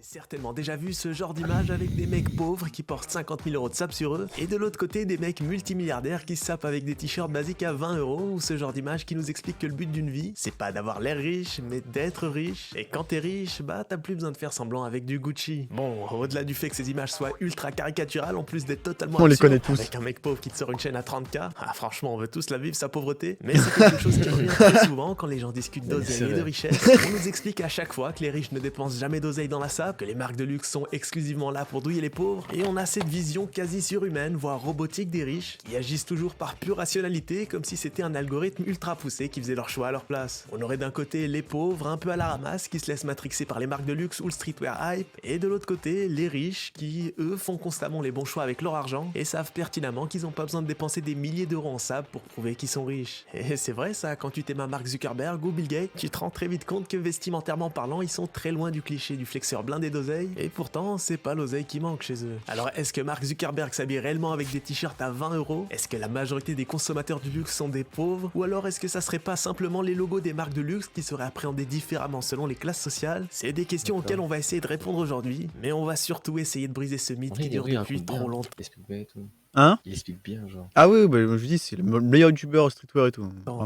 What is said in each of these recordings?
Certainement déjà vu ce genre d'image avec des mecs pauvres qui portent 50 000 € de sap sur eux, et de l'autre côté des mecs multimilliardaires qui sapent avec des t-shirts basiques à 20 €, ou ce genre d'image qui nous explique que le but d'une vie, c'est pas d'avoir l'air riche, mais d'être riche, et quand t'es riche, bah t'as plus besoin de faire semblant avec du Gucci. Bon, au-delà du fait que ces images soient ultra caricaturales, en plus d'être totalement On les absurdes, connaît tous. avec un mec pauvre qui te sort une chaîne à 30K, ah franchement on veut tous la vivre sa pauvreté, mais c'est quelque chose qui revient très souvent quand les gens discutent d'oseille et de richesse. On nous explique à chaque fois que les riches ne dépensent jamais d'oseille dans la sape, que les marques de luxe sont exclusivement là pour douiller les pauvres, et on a cette vision quasi surhumaine, voire robotique des riches, qui agissent toujours par pure rationalité, comme si c'était un algorithme ultra poussé qui faisait leur choix à leur place. On aurait d'un côté les pauvres, un peu à la ramasse, qui se laissent matrixer par les marques de luxe ou le streetwear hype, et de l'autre côté, les riches, qui, eux, font constamment les bons choix avec leur argent, et savent pertinemment qu'ils n'ont pas besoin de dépenser des milliers d'euros en sable pour prouver qu'ils sont riches. Et c'est vrai ça, quand tu t'aimes à Mark Zuckerberg ou Bill Gates, tu te rends très vite compte que vestimentairement parlant, ils sont très loin du cliché du flexeur blindé d'oseille, et pourtant, c'est pas l'oseille qui manque chez eux. Alors est-ce que Mark Zuckerberg s'habille réellement avec des t-shirts à 20 €? Est-ce que la majorité des consommateurs du luxe sont des pauvres? Ou alors est-ce que ça serait pas simplement les logos des marques de luxe qui seraient appréhendés différemment selon les classes sociales? C'est des questions auxquelles on va essayer de répondre aujourd'hui, mais on va surtout essayer de briser ce mythe qui dure depuis trop longtemps. Il explique bien et tout. Hein? Il explique bien, genre. Ah oui, bah, je vous dis, c'est le meilleur youtubeur streetwear et tout. Vraiment.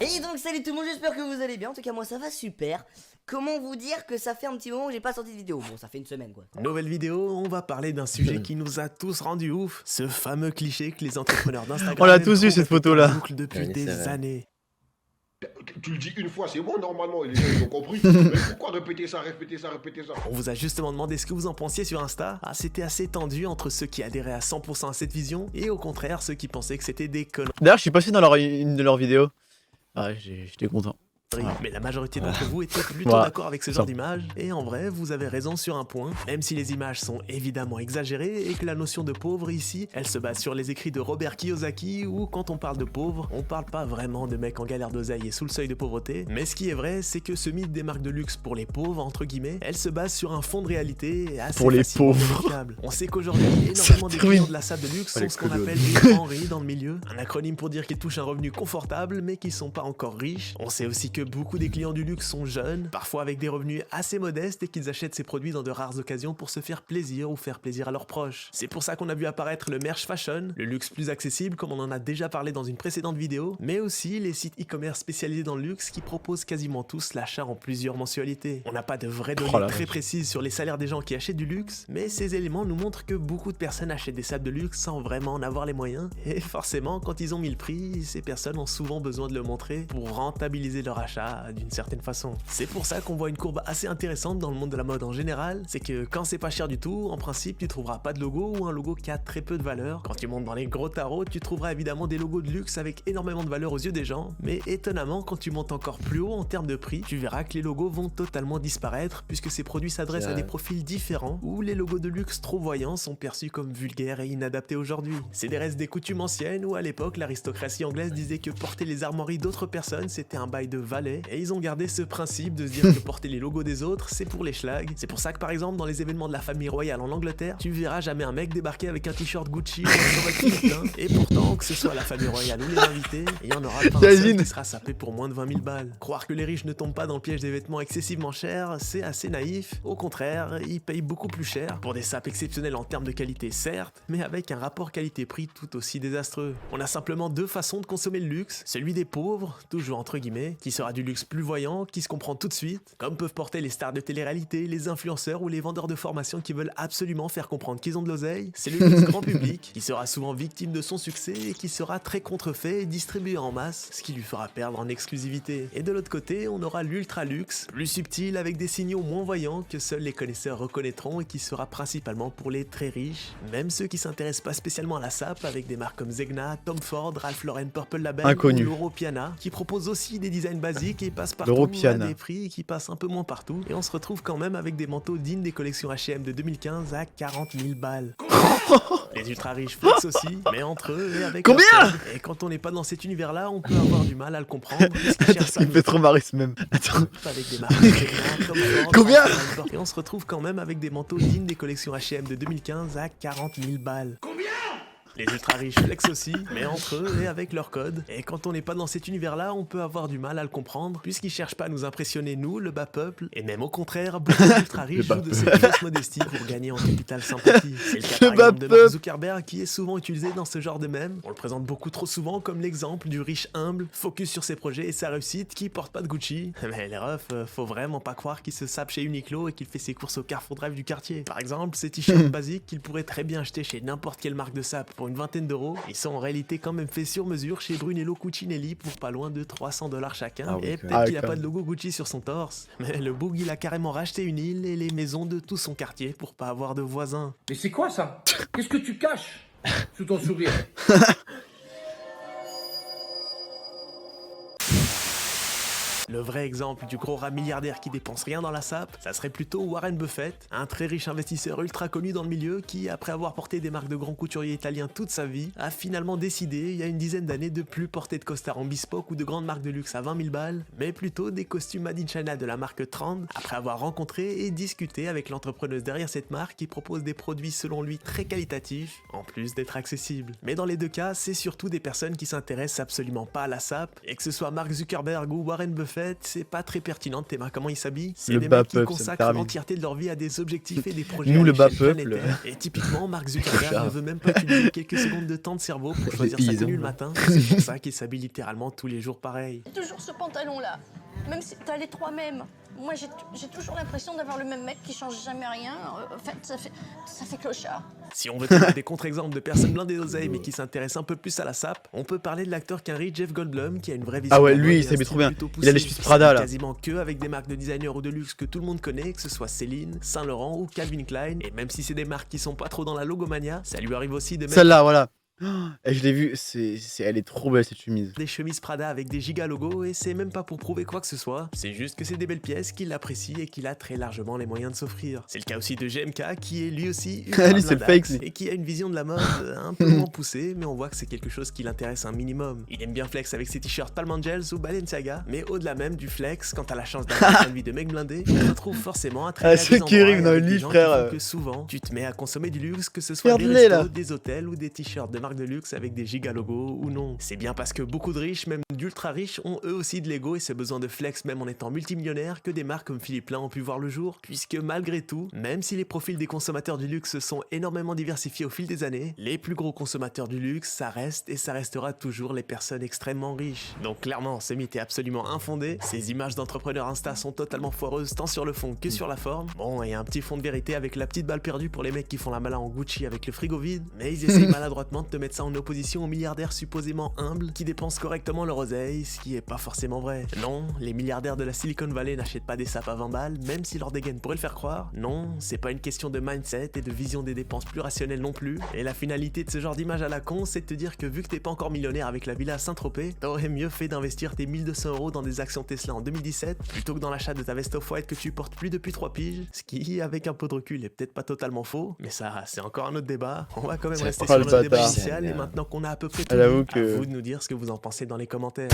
Et donc salut tout le monde, j'espère que vous allez bien, en tout cas moi ça va super. Comment vous dire que ça fait un petit moment que j'ai pas sorti de vidéo? Bon, ça fait une semaine quoi. Nouvelle vidéo, on va parler d'un sujet qui nous a tous rendu ouf, ce fameux cliché que les entrepreneurs d'Instagram On l'a tous vu, cette photo-là. depuis Ouais, des c'est vrai. années. Tu le dis une fois, c'est bon normalement, et les gens ils ont compris. Mais pourquoi répéter ça? On vous a justement demandé ce que vous en pensiez sur Insta. Ah, c'était assez tendu entre ceux qui adhéraient à 100% à cette vision et au contraire ceux qui pensaient que c'était des conneries. D'ailleurs, je suis passé dans une de leurs vidéos. Ah, j'étais content. Mais la majorité d'entre vous étaient plutôt Ouais. d'accord avec ce genre d'image, et en vrai, vous avez raison sur un point, même si les images sont évidemment exagérées et que la notion de pauvre ici, elle se base sur les écrits de Robert Kiyosaki, où quand on parle de pauvre, on parle pas vraiment de mecs en galère d'oseille et sous le seuil de pauvreté, mais ce qui est vrai, c'est que ce mythe des marques de luxe pour les pauvres, entre guillemets, elle se base sur un fond de réalité assez Pour les facilement pauvres. vérifiable. On sait qu'aujourd'hui, énormément des clients de la salle de luxe sont ce qu'on appelle des Henri dans le milieu, un acronyme pour dire qu'ils touchent un revenu confortable mais qui sont pas encore riches. On sait aussi que beaucoup des clients du luxe sont jeunes, parfois avec des revenus assez modestes et qu'ils achètent ces produits dans de rares occasions pour se faire plaisir ou faire plaisir à leurs proches. C'est pour ça qu'on a vu apparaître le merch fashion, le luxe plus accessible comme on en a déjà parlé dans une précédente vidéo, mais aussi les sites e-commerce spécialisés dans le luxe qui proposent quasiment tous l'achat en plusieurs mensualités. On n'a pas de vraies données très précises sur les salaires des gens qui achètent du luxe, mais ces éléments nous montrent que beaucoup de personnes achètent des sapes de luxe sans vraiment en avoir les moyens, et forcément quand ils ont mis le prix, ces personnes ont souvent besoin de le montrer pour rentabiliser leur achat d'une certaine façon. C'est pour ça qu'on voit une courbe assez intéressante dans le monde de la mode en général, c'est que quand c'est pas cher du tout, en principe tu trouveras pas de logo ou un logo qui a très peu de valeur. Quand tu montes dans les gros tarots, tu trouveras évidemment des logos de luxe avec énormément de valeur aux yeux des gens, mais étonnamment quand tu montes encore plus haut en termes de prix, tu verras que les logos vont totalement disparaître puisque ces produits s'adressent à des profils différents où les logos de luxe trop voyants sont perçus comme vulgaires et inadaptés aujourd'hui. C'est des restes des coutumes anciennes où à l'époque l'aristocratie anglaise disait que porter les armoiries d'autres personnes c'était un bail de valet, et ils ont gardé ce principe de se dire que porter les logos des autres c'est pour les schlags. C'est pour ça que par exemple dans les événements de la famille royale en Angleterre, tu verras jamais un mec débarquer avec un t-shirt Gucci ou un cheval Vuitton, et pourtant que ce soit la famille royale ou les invités, il y en aura pas un seul qui sera sapé pour moins de 20 000 balles. Croire que les riches ne tombent pas dans le piège des vêtements excessivement chers, c'est assez naïf. Au contraire, ils payent beaucoup plus cher pour des sapes exceptionnelles en termes de qualité certes, mais avec un rapport qualité-prix tout aussi désastreux. On a simplement deux façons de consommer le luxe, celui des pauvres, toujours entre guillemets, qui sera du luxe plus voyant, qui se comprend tout de suite, comme peuvent porter les stars de télé-réalité, les influenceurs ou les vendeurs de formation qui veulent absolument faire comprendre qu'ils ont de l'oseille. C'est le luxe grand public, qui sera souvent victime de son succès et qui sera très contrefait et distribué en masse, ce qui lui fera perdre en exclusivité. Et de l'autre côté, on aura l'ultra luxe, plus subtil avec des signaux moins voyants que seuls les connaisseurs reconnaîtront et qui sera principalement pour les très riches, même ceux qui s'intéressent pas spécialement à la sape avec des marques comme Zegna, Tom Ford, Ralph Lauren Purple Label Inconnu. ou Loro Piana, qui proposent aussi des designs basiques et passent partout Loro à Piana. des prix qui passent un peu moins partout, et on se retrouve quand même avec des manteaux dignes des collections H&M de 2015 à 40 000 balles. Les ultra riches flex aussi, mais entre eux et avec Combien leur code. Et quand on n'est pas dans cet univers-là, on peut avoir du mal à le comprendre. puisqu'ils cherchent Il me fait trop marrer ce même. Attends. avec des marques Zegna, Tom Ford, Combien et on se retrouve quand même avec des manteaux dignes des collections H&M de 2015 à 40 000 balles. Les ultra riches flex aussi, mais entre eux et avec leur code. Et quand on n'est pas dans cet univers-là, on peut avoir du mal à le comprendre, puisqu'ils cherchent pas à nous impressionner nous, le bas peuple, et même au contraire, beaucoup d'ultra riches jouent de cette fausse modestie pour gagner en capital sympathie. C'est le cas par exemple de Mark Zuckerberg qui est souvent utilisé dans ce genre de mème. On le présente beaucoup trop souvent comme l'exemple du riche humble, focus sur ses projets et sa réussite, qui porte pas de Gucci. Mais les refs, faut vraiment pas croire qu'il se sape chez Uniqlo et qu'il fait ses courses au Carrefour Drive du quartier. Par exemple, ces t-shirts basiques qu'il pourrait très bien acheter chez n'importe quelle marque de sap pour une vingtaine d'euros, ils sont en réalité quand même faits sur mesure chez Brunello Cucinelli pour pas loin de 300$ chacun. Et peut-être qu'il a pas de logo Gucci sur son torse, mais le boug il a carrément racheté une île et les maisons de tout son quartier pour pas avoir de voisins. Mais c'est quoi ça? Qu'est-ce que tu caches sous ton sourire? Le vrai exemple du gros rat milliardaire qui dépense rien dans la sape, ça serait plutôt Warren Buffett, un très riche investisseur ultra connu dans le milieu qui, après avoir porté des marques de grands couturiers italiens toute sa vie, a finalement décidé, il y a une dizaine d'années, de plus porter de costard en bespoke ou de grandes marques de luxe à 20 000 balles, mais plutôt des costumes made in China de la marque Trend, après avoir rencontré et discuté avec l'entrepreneuse derrière cette marque qui propose des produits selon lui très qualitatifs, en plus d'être accessibles. Mais dans les deux cas, c'est surtout des personnes qui s'intéressent absolument pas à la sape, et que ce soit Mark Zuckerberg ou Warren Buffett, c'est pas très pertinent de thème comment ils s'habillent. C'est des mecs qui consacrent l'entièreté de leur vie à des objectifs et des projets. Nous, le bas peuple. Et typiquement, Mark Zuckerberg ne veut même pas utiliser quelques secondes de temps de cerveau pour choisir sa tenue le matin. C'est pour ça qu'il s'habille littéralement tous les jours pareil. Toujours ce pantalon-là, même si t'as les trois mêmes. Moi, j'ai toujours l'impression d'avoir le même mec qui change jamais rien. En fait, ça fait clochard. Si on veut trouver des contre-exemples de personnes blindées d'oseille mais qui s'intéressent un peu plus à la sape, on peut parler de l'acteur qu'un riche Jeff Goldblum qui a une vraie vision. Ah ouais, lui, il s'habille trop bien. Il a les cheveux Prada là. Quasiment que avec des marques de designers ou de luxe que tout le monde connaît, que ce soit Céline, Saint Laurent ou Calvin Klein. Et même si c'est des marques qui sont pas trop dans la logomania, ça lui arrive aussi de mettre celle-là, voilà. Et je l'ai vue, elle est trop belle cette chemise. des chemises Prada avec des giga logos et c'est même pas pour prouver quoi que ce soit, c'est juste que c'est des belles pièces qu'il apprécie et qu'il a très largement les moyens de s'offrir. C'est le cas aussi de GMK qui est lui aussi ultra Lui, c'est le fake, blindax et qui a une vision de la mode un peu moins poussée, mais on voit que c'est quelque chose qui l'intéresse un minimum. Il aime bien flex avec ses t-shirts Palm Angels ou Balenciaga, mais au-delà même du flex, quand t'as la chance d'avoir une vie de mec blindé, tu te retrouves forcément à traîner à c'est des qui endroits rime dans le avec des livre, gens frère. qui font que souvent, tu te mets à consommer du luxe, que ce soit des Regarde-les, restos, là. des hôtels ou des t-shirts de marque de luxe avec des giga logos ou non. C'est bien parce que beaucoup de riches, même d'ultra riches, ont eux aussi de l'ego et ce besoin de flex même en étant multimillionnaires que des marques comme Philippe Plein ont pu voir le jour, puisque malgré tout, même si les profils des consommateurs du luxe se sont énormément diversifiés au fil des années, les plus gros consommateurs du luxe, ça reste et ça restera toujours les personnes extrêmement riches. Donc clairement, ce mythe est absolument infondé, ces images d'entrepreneurs Insta sont totalement foireuses tant sur le fond que sur la forme. Bon, et un petit fond de vérité avec la petite balle perdue pour les mecs qui font la malin en Gucci avec le frigo vide, mais ils essayent maladroitement de te mettre ça en opposition aux milliardaires supposément humbles qui dépensent correctement leur oseille, ce qui est pas forcément vrai. Non, les milliardaires de la Silicon Valley n'achètent pas des sapes à 20 balles, même si leur dégaine pourrait le faire croire. Non, c'est pas une question de mindset et de vision des dépenses plus rationnelles non plus. Et la finalité de ce genre d'image à la con, c'est de te dire que vu que t'es pas encore millionnaire avec la villa à Saint-Tropez, t'aurais mieux fait d'investir tes 1200 € dans des actions Tesla en 2017 plutôt que dans l'achat de ta veste off-white que tu portes plus depuis 3 piges, ce qui, avec un peu de recul, est peut-être pas totalement faux, mais ça, c'est encore un autre débat. On va quand même rester sur notre débat initial et maintenant qu'on a à peu près tout dit, à vous de nous dire ce que vous en pensez dans les commentaires.